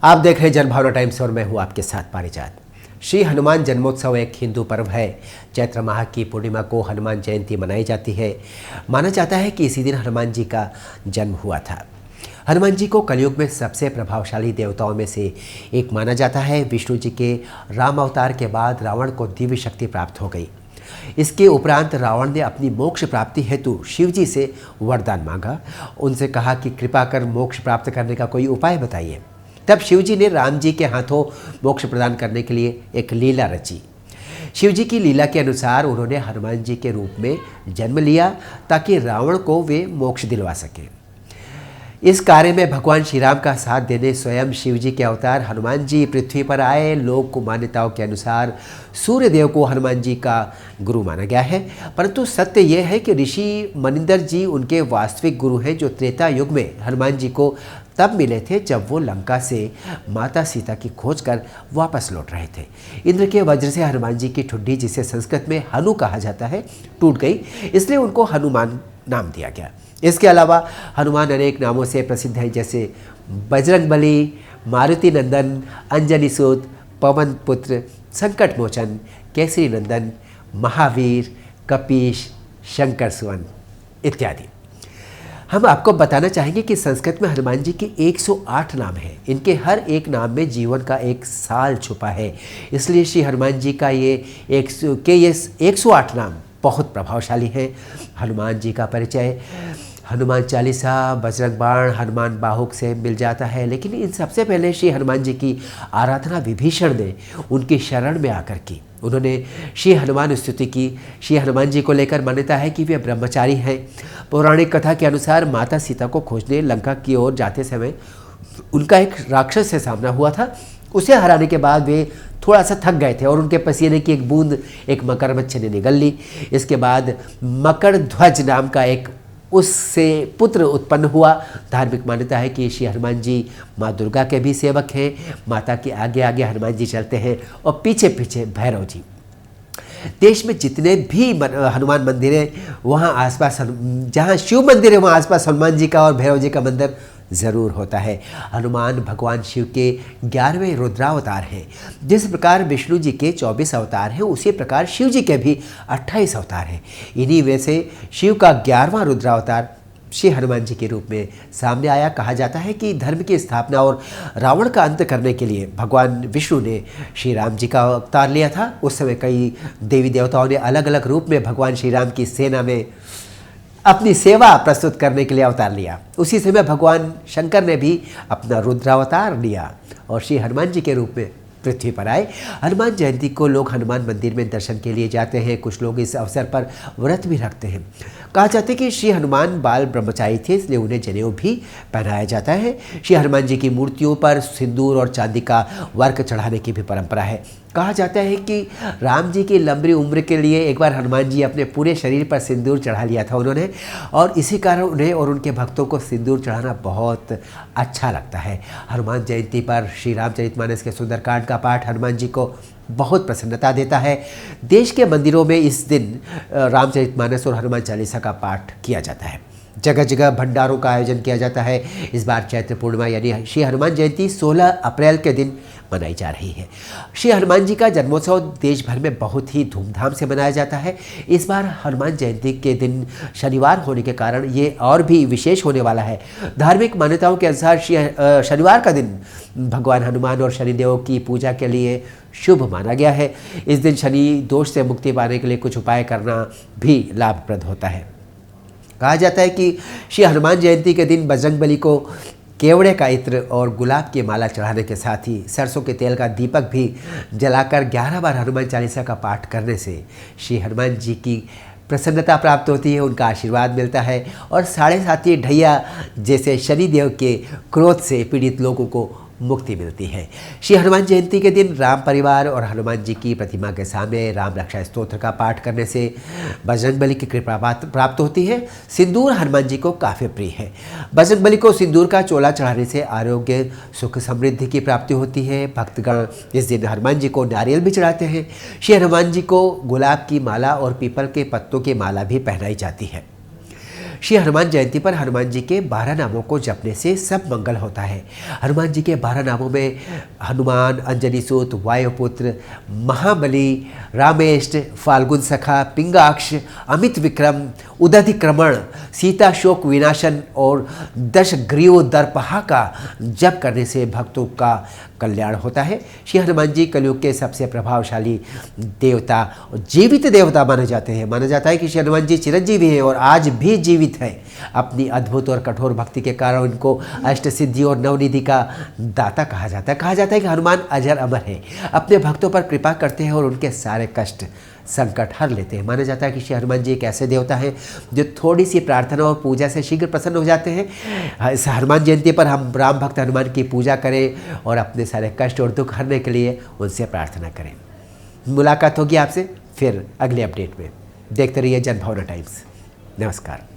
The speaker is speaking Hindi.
आप देख रहे हैं जनभावना टाइम्स और मैं हूं आपके साथ पारिजात। श्री हनुमान जन्मोत्सव एक हिंदू पर्व है। चैत्र माह की पूर्णिमा को हनुमान जयंती मनाई जाती है। माना जाता है कि इसी दिन हनुमान जी का जन्म हुआ था। हनुमान जी को कलयुग में सबसे प्रभावशाली देवताओं में से एक माना जाता है। विष्णु जी के राम अवतार के बाद रावण को दिव्य शक्ति प्राप्त हो गई। इसके उपरांत रावण ने अपनी मोक्ष प्राप्ति हेतु शिव जी से वरदान मांगा। उनसे कहा कि कृपा कर मोक्ष प्राप्त करने का कोई उपाय बताइए। तब शिव जी ने राम जी के हाथों मोक्ष प्रदान करने के लिए एक लीला रची। शिव जी की लीला के अनुसार उन्होंने हनुमान जी के रूप में जन्म लिया ताकि रावण को वे मोक्ष दिलवा सके। इस कार्य में भगवान श्री राम का साथ देने स्वयं शिव जी के अवतार हनुमान जी पृथ्वी पर आए। लोक मान्यताओं के अनुसार सूर्य देव को हनुमान जी का गुरु माना गया है, परंतु सत्य यह है कि ऋषि मनिंदर जी उनके वास्तविक गुरु हैं, जो त्रेता युग में हनुमान जी को तब मिले थे जब वो लंका से माता सीता की खोज कर वापस लौट रहे थे। इंद्र के वज्र से हनुमान जी की ठुड्डी, जिसे संस्कृत में हनु कहा जाता है, टूट गई, इसलिए उनको हनुमान नाम दिया गया। इसके अलावा हनुमान अनेक नामों से प्रसिद्ध हैं, जैसे बजरंगबली, मारुति नंदन, अंजनी सूत, पवन पुत्र, संकट मोचन, केसरी नंदन, महावीर, कपीश, शंकर सुवन इत्यादि। हम आपको बताना चाहेंगे कि संस्कृत में हनुमान जी के 108 नाम हैं। इनके हर एक नाम में जीवन का एक साल छुपा है, इसलिए श्री हनुमान जी का ये 108 नाम बहुत प्रभावशाली है। हनुमान जी का परिचय हनुमान चालीसा, बजरंग बाण, हनुमान बाहुक से मिल जाता है, लेकिन इन सबसे पहले श्री हनुमान जी की आराधना विभीषण ने उनकी शरण में आकर की। उन्होंने श्री हनुमान स्तुति की। श्री हनुमान जी को लेकर मान्यता है कि वे ब्रह्मचारी हैं। पौराणिक कथा के अनुसार माता सीता को खोजने लंका की ओर जाते समय उनका एक राक्षस से सामना हुआ था। उसे हराने के बाद वे थोड़ा सा थक गए थे और उनके पसीने की एक बूंद एक मकरमच्छ ने निगल ली। इसके बाद मकर ध्वज नाम का एक उससे पुत्र उत्पन्न हुआ। धार्मिक मान्यता है कि श्री हनुमान जी माँ दुर्गा के भी सेवक हैं। माता के आगे आगे हनुमान जी चलते हैं और पीछे पीछे भैरव जी। देश में जितने भी हनुमान मंदिर हैं, वहाँ आसपास जहाँ शिव मंदिर है, वहाँ आसपास हनुमान जी का और भैरव जी का मंदिर ज़रूर होता है। हनुमान भगवान शिव के 11वें रुद्रावतार हैं। जिस प्रकार विष्णु जी के 24 अवतार हैं, उसी प्रकार शिव जी के भी 28 अवतार हैं। इन्हीं में से शिव का 11वां रुद्रावतार श्री हनुमान जी के रूप में सामने आया। कहा जाता है कि धर्म की स्थापना और रावण का अंत करने के लिए भगवान विष्णु ने श्री राम जी का अवतार लिया था। उस समय कई देवी देवताओं ने अलग अलग रूप में भगवान श्री राम की सेना में अपनी सेवा प्रस्तुत करने के लिए अवतार लिया। उसी समय भगवान शंकर ने भी अपना रुद्रावतार लिया और श्री हनुमान जी के रूप में पृथ्वी पर आए। हनुमान जयंती को लोग हनुमान मंदिर में दर्शन के लिए जाते हैं। कुछ लोग इस अवसर पर व्रत भी रखते हैं। कहा जाता है कि श्री हनुमान बाल ब्रह्मचारी थे, इसलिए उन्हें जनेऊ भी पहनाया जाता है। श्री हनुमान जी की मूर्तियों पर सिंदूर और चांदी का वर्क चढ़ाने की भी परंपरा है। कहा जाता है कि राम जी की लंबी उम्र के लिए एक बार हनुमान जी अपने पूरे शरीर पर सिंदूर चढ़ा लिया था उन्होंने, और इसी कारण उन्हें और उनके भक्तों को सिंदूर चढ़ाना बहुत अच्छा लगता है। हनुमान जयंती पर श्री रामचरितमानस के सुंदरकांड का पाठ हनुमान जी को बहुत प्रसन्नता देता है। देश के मंदिरों में इस दिन रामचरितमानस और हनुमान चालीसा का पाठ किया जाता है। जगह जगह भंडारों का आयोजन किया जाता है। इस बार चैत्र पूर्णिमा यानी श्री हनुमान जयंती 16 अप्रैल के दिन मनाई जा रही है। श्री हनुमान जी का जन्मोत्सव देश भर में बहुत ही धूमधाम से मनाया जाता है। इस बार हनुमान जयंती के दिन शनिवार होने के कारण ये और भी विशेष होने वाला है। धार्मिक मान्यताओं के अनुसार शनिवार का दिन भगवान हनुमान और शनिदेव की पूजा के लिए शुभ माना गया है। इस दिन शनि दोष से मुक्ति पाने के लिए कुछ उपाय करना भी लाभप्रद होता है। कहा जाता है कि श्री हनुमान जयंती के दिन बजरंगबली को केवड़े का इत्र और गुलाब की माला चढ़ाने के साथ ही सरसों के तेल का दीपक भी जलाकर 11 बार हनुमान चालीसा का पाठ करने से श्री हनुमान जी की प्रसन्नता प्राप्त होती है, उनका आशीर्वाद मिलता है और 7.5 ढैया जैसे शनिदेव के क्रोध से पीड़ित लोगों को मुक्ति मिलती है। श्री हनुमान जयंती के दिन राम परिवार और हनुमान जी की प्रतिमा के सामने राम रक्षा स्तोत्र का पाठ करने से बजरंगबली की कृपा प्राप्त होती है। सिंदूर हनुमान जी को काफ़ी प्रिय है। बजरंगबली को सिंदूर का चोला चढ़ाने से आरोग्य, सुख, समृद्धि की प्राप्ति होती है। भक्तगण इस दिन हनुमान जी को नारियल भी चढ़ाते हैं। श्री हनुमान जी को गुलाब की माला और पीपल के पत्तों की माला भी पहनाई जाती है। श्री हनुमान जयंती पर हनुमान जी के 12 नामों को जपने से सब मंगल होता है। हनुमान जी के 12 नामों में हनुमान, अंजनी सूत, वायुपुत्र, महाबली, रामेष्ट, फाल्गुन सखा, पिंगाक्ष, अमित विक्रम, उदधिक्रमण, सीता शोक विनाशन और दशग्रीव दर्पहा का जप करने से भक्तों का कल्याण होता है। श्री हनुमान जी कलयुग के सबसे प्रभावशाली देवता और जीवित देवता माने जाते हैं। माना जाता है कि श्री हनुमान जी चिरंजीवी हैं और आज भी जीवित हैं। अपनी अद्भुत और कठोर भक्ति के कारण इनको अष्ट सिद्धि और नवनिधि का दाता कहा जाता है। कहा जाता है कि हनुमान अजर अमर है, अपने भक्तों पर कृपा करते हैं और उनके सारे कष्ट संकट हर लेते हैं। माना जाता है कि श्री हनुमान जी एक ऐसे देवता हैं जो थोड़ी सी प्रार्थना और पूजा से शीघ्र प्रसन्न हो जाते हैं। इस हनुमान जयंती पर हम राम भक्त हनुमान की पूजा करें और अपने सारे कष्ट और दुख हरने के लिए उनसे प्रार्थना करें। मुलाकात होगी आपसे फिर अगले अपडेट में। देखते रहिए जनभावना टाइम्स। नमस्कार।